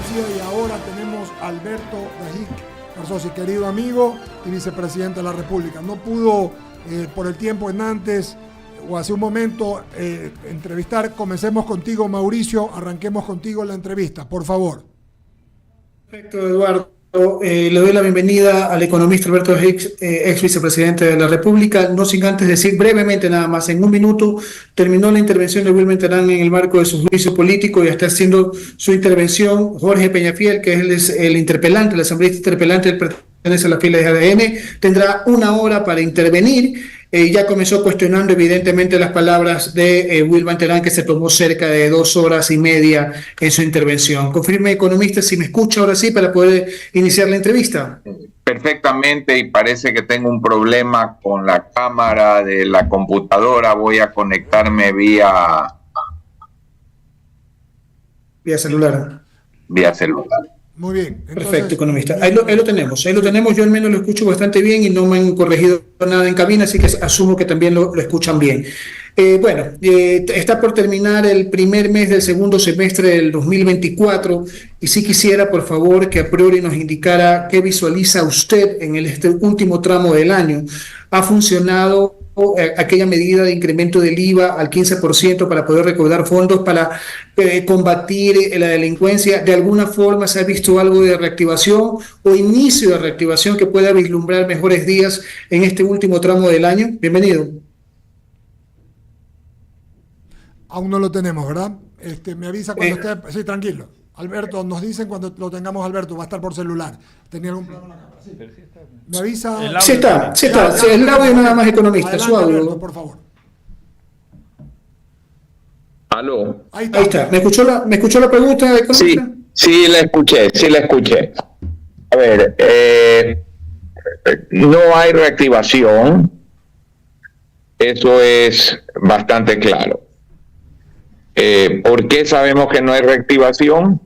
García y ahora tenemos a Alberto Dajic Garzosi, querido amigo y vicepresidente de la República. No pudo por el tiempo en antes o hace un momento entrevistar. Comencemos contigo, Mauricio, arranquemos contigo la entrevista, por favor. Perfecto, Eduardo. Le doy la bienvenida al economista Alberto Dajic, ex vicepresidente de la República. No sin antes decir brevemente nada más, en un minuto terminó la intervención de Wilmer Terán en el marco de su juicio político y está haciendo su intervención Jorge Peñafiel, que es el interpelante, el asambleísta interpelante, él pertenece a la fila de ADN, tendrá una hora para intervenir. Ya comenzó cuestionando evidentemente las palabras de Wilmer Terán, que se tomó cerca de 2 horas y media en su intervención. Confirme, economista, si me escucha ahora sí para poder iniciar la entrevista. Perfectamente, y parece que tengo un problema con la cámara de la computadora. Voy a conectarme vía celular. Vía celular. Muy bien. Entonces, perfecto, economista. Ahí lo tenemos. Yo al menos lo escucho bastante bien y no me han corregido nada en cabina, así que asumo que también lo escuchan bien. Está por terminar el primer mes del segundo semestre del 2024 y sí quisiera, por favor, que a priori nos indicara qué visualiza usted en este último tramo del año. ¿Ha funcionado aquella medida de incremento del IVA al 15% para poder recaudar fondos para combatir la delincuencia? ¿De alguna forma se ha visto algo de reactivación o inicio de reactivación que pueda vislumbrar mejores días en este último tramo del año? Bienvenido. Aún no lo tenemos, ¿verdad? Me avisa cuando esté. Sí, tranquilo. Alberto, nos dicen cuando lo tengamos, Alberto, va a estar por celular. ¿Tenía algún problema? Sí. Me avisa. Sí está. El audio nada más, economista. Adelante, Su audio. Alberto, por favor. ¿Aló? Ahí está. ¿Me escuchó la pregunta, economista? Sí, la escuché. A ver, no hay reactivación. Eso es bastante claro. ¿Por qué sabemos que no hay reactivación?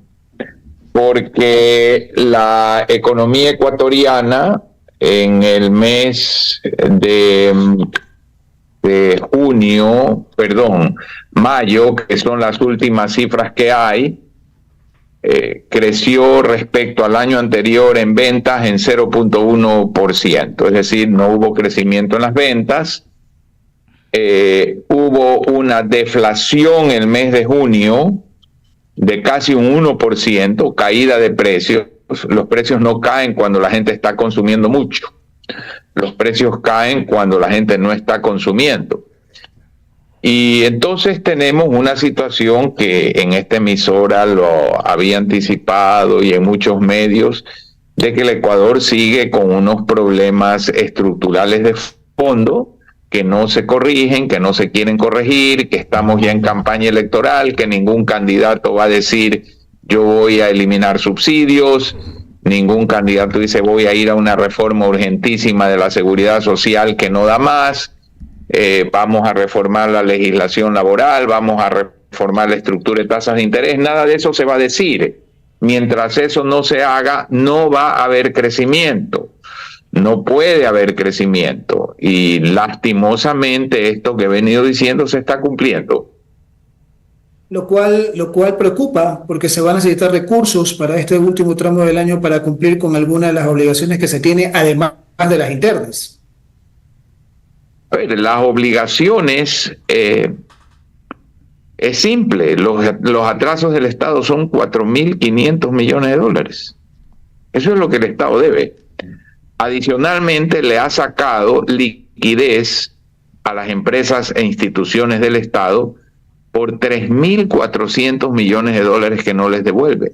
Porque la economía ecuatoriana en el mes de mayo, que son las últimas cifras que hay, creció respecto al año anterior en ventas en 0.1%, es decir, no hubo crecimiento en las ventas. Hubo una deflación el mes de junio de casi un 1%, caída de precios. Los precios no caen cuando la gente está consumiendo mucho. Los precios caen cuando la gente no está consumiendo. Y entonces tenemos una situación que en esta emisora lo había anticipado y en muchos medios, de que el Ecuador sigue con unos problemas estructurales de fondo que no se corrigen, que no se quieren corregir, que estamos ya en campaña electoral, que ningún candidato va a decir yo voy a eliminar subsidios, ningún candidato dice voy a ir a una reforma urgentísima de la seguridad social que no da más, vamos a reformar la legislación laboral, vamos a reformar la estructura de tasas de interés, nada de eso se va a decir. Mientras eso no se haga, no va a haber crecimiento. No puede haber crecimiento y lastimosamente esto que he venido diciendo se está cumpliendo. Lo cual preocupa porque se van a necesitar recursos para este último tramo del año para cumplir con algunas de las obligaciones que se tiene, además de las internas. A ver, las obligaciones es simple. Los atrasos del Estado son 4.500 millones de dólares. Eso es lo que el Estado debe. Adicionalmente, le ha sacado liquidez a las empresas e instituciones del Estado por 3.400 millones de dólares que no les devuelve.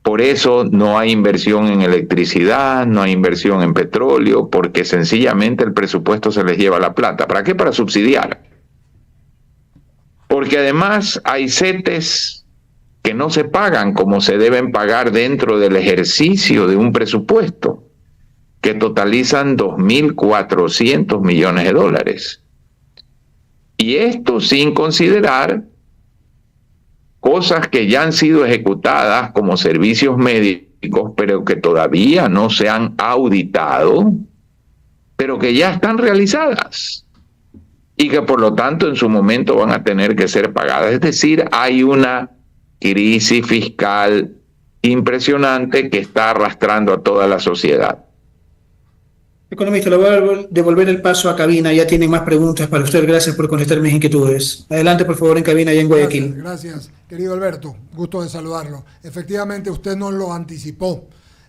Por eso no hay inversión en electricidad, no hay inversión en petróleo, porque sencillamente el presupuesto se les lleva la plata. ¿Para qué? Para subsidiar. Porque además hay CETES que no se pagan como se deben pagar dentro del ejercicio de un presupuesto, que totalizan 2.400 millones de dólares. Y esto sin considerar cosas que ya han sido ejecutadas como servicios médicos, pero que todavía no se han auditado, pero que ya están realizadas y que por lo tanto en su momento van a tener que ser pagadas. Es decir, hay una crisis fiscal impresionante que está arrastrando a toda la sociedad. Economista, le voy a devolver el paso a cabina. Ya tienen más preguntas para usted. Gracias por contestar mis inquietudes. Adelante, por favor, en cabina, allá en Guayaquil. Gracias, querido Alberto. Gusto de saludarlo. Efectivamente, usted nos lo anticipó.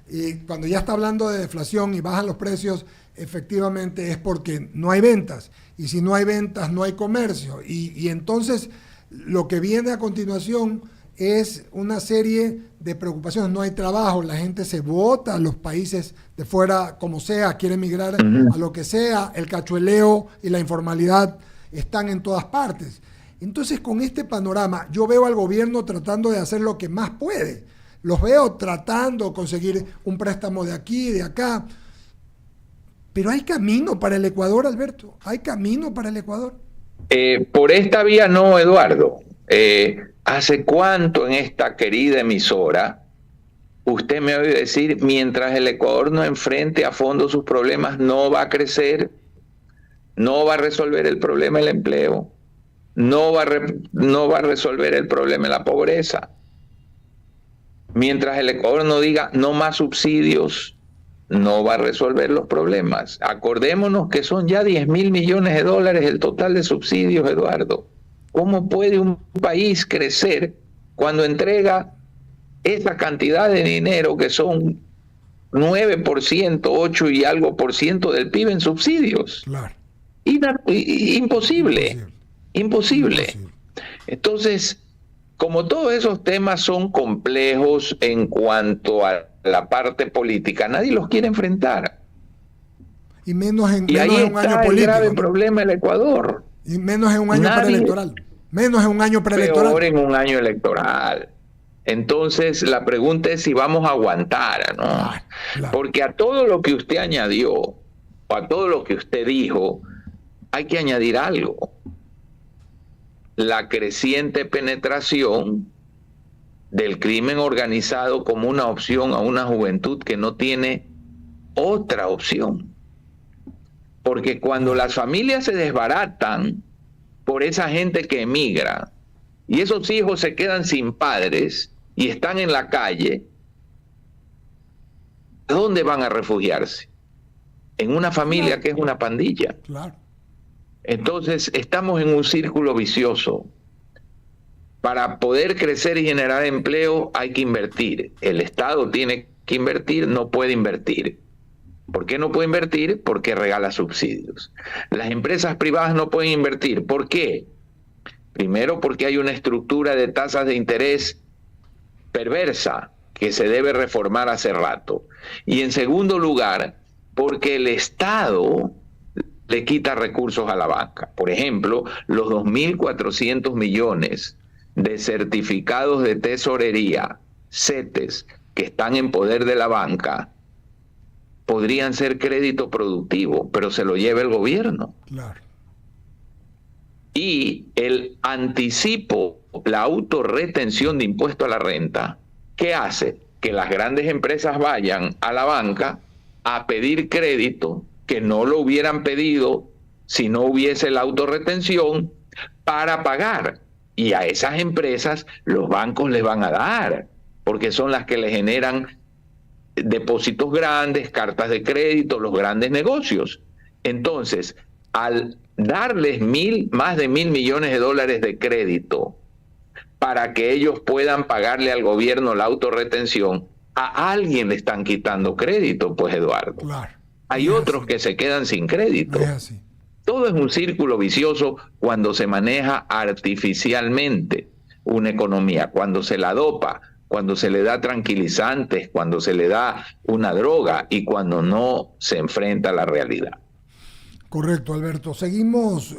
Y cuando ya está hablando de deflación y bajan los precios, efectivamente es porque no hay ventas. Y si no hay ventas, no hay comercio. Y entonces lo que viene a continuación es una serie de preocupaciones. No hay trabajo, la gente se bota a los países de fuera, como sea, quiere emigrar a lo que sea, el cachueleo y la informalidad están en todas partes. Entonces, con este panorama, yo veo al gobierno tratando de hacer lo que más puede. Los veo tratando de conseguir un préstamo de aquí, de acá. Pero hay camino para el Ecuador, Alberto. Hay camino para el Ecuador. Por esta vía no, Eduardo. ¿Hace cuánto en esta querida emisora usted me oye decir, mientras el Ecuador no enfrente a fondo sus problemas, no va a crecer, no va a resolver el problema del empleo, no va a resolver el problema de la pobreza? Mientras el Ecuador no diga no más subsidios, no va a resolver los problemas. Acordémonos que son ya 10.000 millones de dólares el total de subsidios, Eduardo. ¿Cómo puede un país crecer cuando entrega esa cantidad de dinero que son 9%, 8 y algo por ciento del PIB en subsidios? Claro. Imposible. Entonces, como todos esos temas son complejos en cuanto a la parte política, nadie los quiere enfrentar. Y menos en un año político. El grave problema del Ecuador. Y menos en un año preelectoral. Menos en un año preelectoral. Peor en un año electoral. Entonces, la pregunta es si vamos a aguantar, ¿no? Claro. Porque a todo lo que usted añadió, o a todo lo que usted dijo, hay que añadir algo. La creciente penetración del crimen organizado como una opción a una juventud que no tiene otra opción. Porque cuando las familias se desbaratan por esa gente que emigra y esos hijos se quedan sin padres y están en la calle, ¿a dónde van a refugiarse? En una familia que es una pandilla. Claro. Entonces estamos en un círculo vicioso. Para poder crecer y generar empleo hay que invertir. El Estado tiene que invertir, no puede invertir. ¿Por qué no puede invertir? Porque regala subsidios. Las empresas privadas no pueden invertir. ¿Por qué? Primero, porque hay una estructura de tasas de interés perversa que se debe reformar hace rato. Y en segundo lugar, porque el Estado le quita recursos a la banca. Por ejemplo, los 2.400 millones de certificados de tesorería, CETES, que están en poder de la banca, podrían ser crédito productivo, pero se lo lleva el gobierno. Claro. Y el anticipo, la autorretención de impuesto a la renta, ¿qué hace? Que las grandes empresas vayan a la banca a pedir crédito que no lo hubieran pedido si no hubiese la autorretención para pagar. Y a esas empresas los bancos les van a dar, porque son las que le generan depósitos grandes, cartas de crédito, los grandes negocios. Entonces, al darles más de 1.000 millones de dólares de crédito para que ellos puedan pagarle al gobierno la autorretención, a alguien le están quitando crédito, pues, Eduardo. Claro. Hay otros que se quedan sin crédito. Es así. Todo es un círculo vicioso cuando se maneja artificialmente una economía, cuando se la dopa, cuando se le da tranquilizantes, cuando se le da una droga y cuando no se enfrenta a la realidad. Correcto, Alberto. Seguimos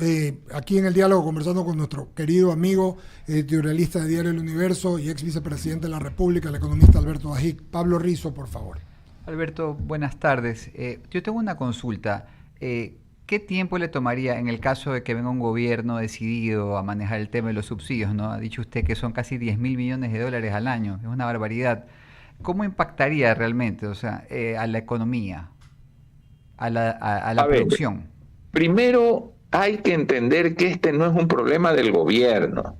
aquí en el diálogo conversando con nuestro querido amigo, editorialista de Diario El Universo y ex vicepresidente de la República, el economista Alberto Dajic. Pablo Rizo, por favor. Alberto, buenas tardes. Yo tengo una consulta. ¿Qué tiempo le tomaría en el caso de que venga un gobierno decidido a manejar el tema de los subsidios, ¿no? Ha dicho usted que son casi 10.000 millones de dólares al año, es una barbaridad. ¿Cómo impactaría realmente, o sea, a la economía, a la producción? Primero hay que entender que este no es un problema del gobierno,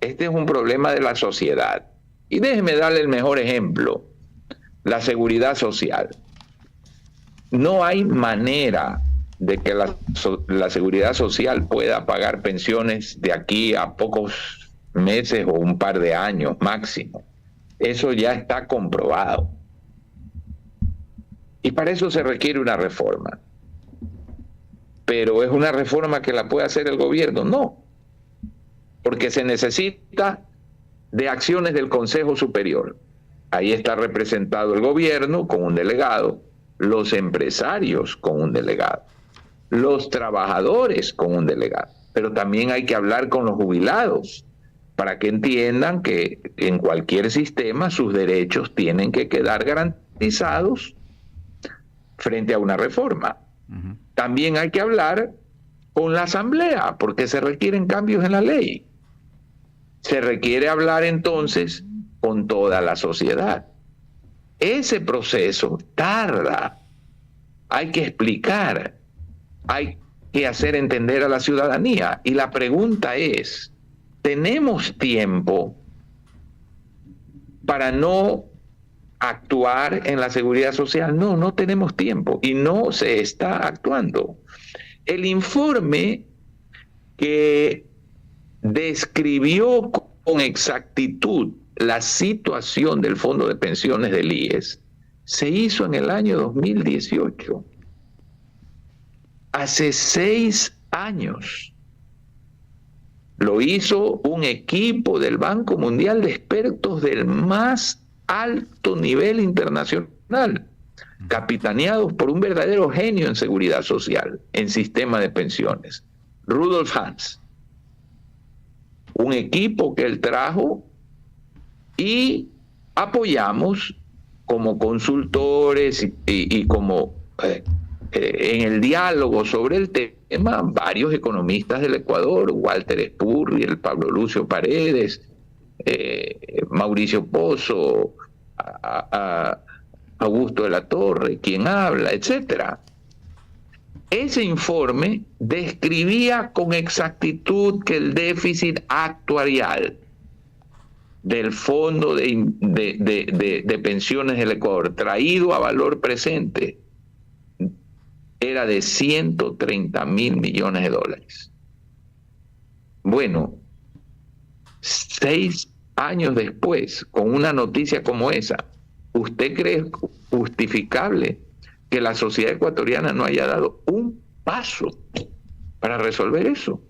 este es un problema de la sociedad. Y déjeme darle el mejor ejemplo, la seguridad social. No hay manera de que la seguridad social pueda pagar pensiones de aquí a pocos meses o un par de años máximo. Eso ya está comprobado. Y para eso se requiere una reforma. Pero ¿es una reforma que la puede hacer el gobierno? No. Porque se necesita de acciones del Consejo Superior. Ahí está representado el gobierno con un delegado, los empresarios con un delegado, los trabajadores con un delegado. Pero también hay que hablar con los jubilados para que entiendan que en cualquier sistema sus derechos tienen que quedar garantizados frente a una reforma. También hay que hablar con la Asamblea, porque se requieren cambios en la ley. Se requiere hablar entonces con toda la sociedad. Ese proceso tarda. Hay que explicar, hay que hacer entender a la ciudadanía. Y la pregunta es, ¿tenemos tiempo para no actuar en la seguridad social? No, no tenemos tiempo y no se está actuando. El informe que describió con exactitud la situación del Fondo de Pensiones del IES se hizo en el año 2018, hace 6 años. Lo hizo un equipo del Banco Mundial de expertos del más alto nivel internacional, capitaneados por un verdadero genio en seguridad social, en sistema de pensiones, Rudolf Hans. Un equipo que él trajo y apoyamos como consultores y como en el diálogo sobre el tema varios economistas del Ecuador, Walter Spurrier, Pablo Lucio Paredes, Mauricio Pozo, Augusto de la Torre, quien habla, etcétera. Ese informe describía con exactitud que el déficit actuarial del Fondo de Pensiones del Ecuador, traído a valor presente, era de 130.000 millones de dólares. Bueno, 6 años después, con una noticia como esa, ¿usted cree justificable que la sociedad ecuatoriana no haya dado un paso para resolver eso?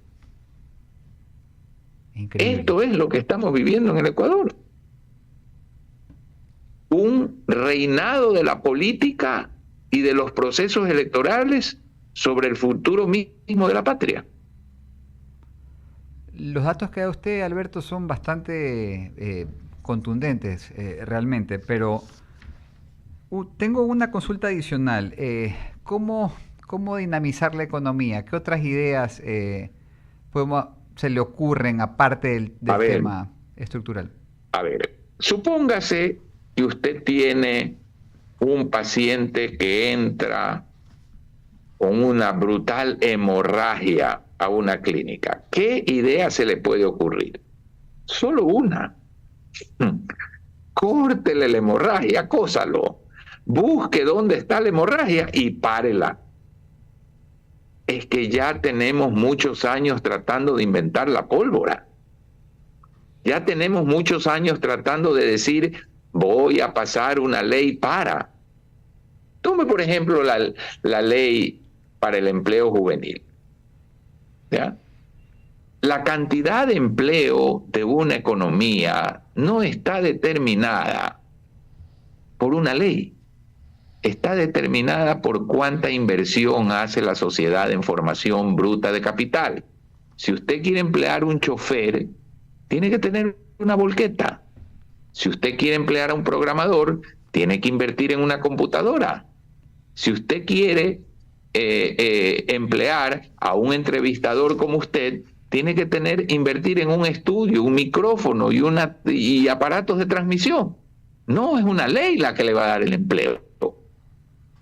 Increíble. Esto es lo que estamos viviendo en el Ecuador. Un reinado de la política y de los procesos electorales sobre el futuro mismo de la patria. Los datos que da usted, Alberto, son bastante contundentes realmente, pero tengo una consulta adicional. ¿Cómo dinamizar la economía? ¿Qué otras ideas se le ocurren aparte del tema estructural? A ver, supóngase que usted tiene un paciente que entra con una brutal hemorragia a una clínica. ¿Qué idea se le puede ocurrir? Solo una. Córtele la hemorragia, cósalo. Busque dónde está la hemorragia y párela. Es que ya tenemos muchos años tratando de inventar la pólvora. Ya tenemos muchos años tratando de decir, voy a pasar una ley para. Tome, por ejemplo, la ley para el empleo juvenil. ¿Ya? La cantidad de empleo de una economía no está determinada por una ley. Está determinada por cuánta inversión hace la sociedad en formación bruta de capital. Si usted quiere emplear un chofer, tiene que tener una volqueta. Si usted quiere emplear a un programador, tiene que invertir en una computadora. Si usted quiere emplear a un entrevistador como usted, tiene que invertir en un estudio, un micrófono y aparatos de transmisión. No es una ley la que le va a dar el empleo.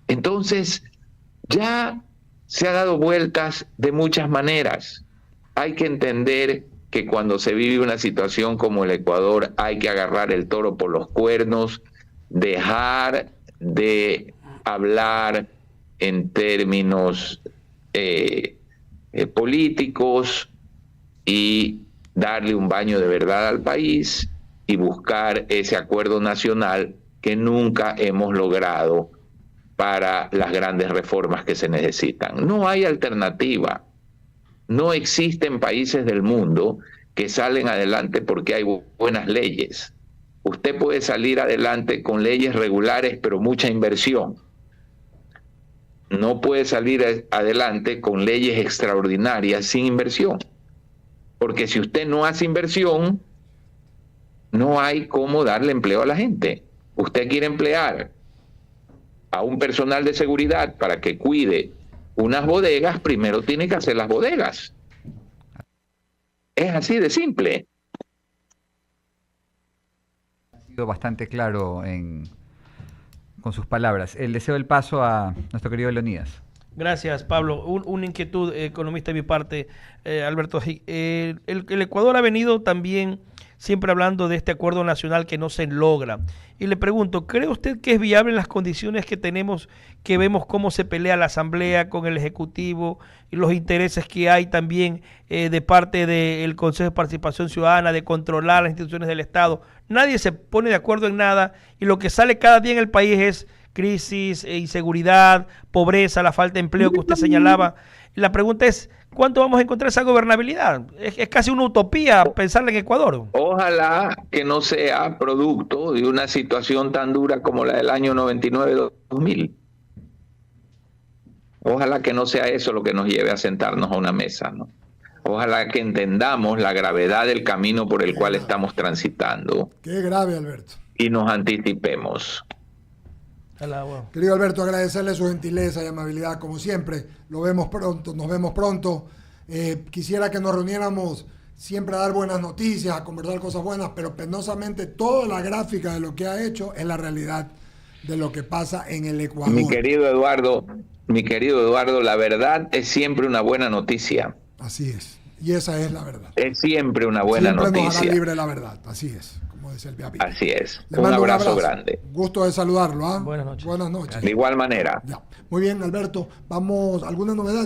Entonces, ya se ha dado vueltas de muchas maneras. Hay que entender que cuando se vive una situación como el Ecuador hay que agarrar el toro por los cuernos, dejar de hablar en términos políticos y darle un baño de verdad al país y buscar ese acuerdo nacional que nunca hemos logrado para las grandes reformas que se necesitan. No hay alternativa. No existen países del mundo que salen adelante porque hay buenas leyes. Usted puede salir adelante con leyes regulares, pero mucha inversión. No puede salir adelante con leyes extraordinarias sin inversión. Porque si usted no hace inversión, no hay cómo darle empleo a la gente. Usted quiere emplear a un personal de seguridad para que cuide unas bodegas, primero tiene que hacer las bodegas. Es así de simple. Ha sido bastante claro con sus palabras. Le cedo el paso a nuestro querido Leonidas. Gracias, Pablo. Una inquietud, economista de mi parte, Alberto. El Ecuador ha venido también siempre hablando de este acuerdo nacional que no se logra. Y le pregunto, ¿cree usted que es viable en las condiciones que tenemos, que vemos cómo se pelea la Asamblea con el Ejecutivo y los intereses que hay también de parte del Consejo de Participación Ciudadana de controlar las instituciones del Estado? Nadie se pone de acuerdo en nada y lo que sale cada día en el país es crisis, inseguridad, pobreza, la falta de empleo que usted señalaba. La pregunta es, ¿cuánto vamos a encontrar esa gobernabilidad? Es casi una utopía pensarla en Ecuador. Ojalá que no sea producto de una situación tan dura como la del año 99-2000. Ojalá que no sea eso lo que nos lleve a sentarnos a una mesa, ¿no? Ojalá que entendamos la gravedad del camino por el cual estamos transitando. Qué grave, Alberto. Y nos anticipemos. Querido Alberto, agradecerle su gentileza y amabilidad como siempre. Lo vemos pronto, nos vemos pronto. Quisiera que nos reuniéramos siempre a dar buenas noticias, a conversar cosas buenas, pero penosamente toda la gráfica de lo que ha hecho es la realidad de lo que pasa en el Ecuador. Mi querido Eduardo, la verdad es siempre una buena noticia. Así es, y esa es la verdad. Es siempre una buena noticia. Siempre nos hará libre la verdad, así es. Así es. Un abrazo grande. Gusto de saludarlo. Buenas noches. Buenas noches. De igual manera. Ya. Muy bien, Alberto. Vamos, ¿alguna novedad?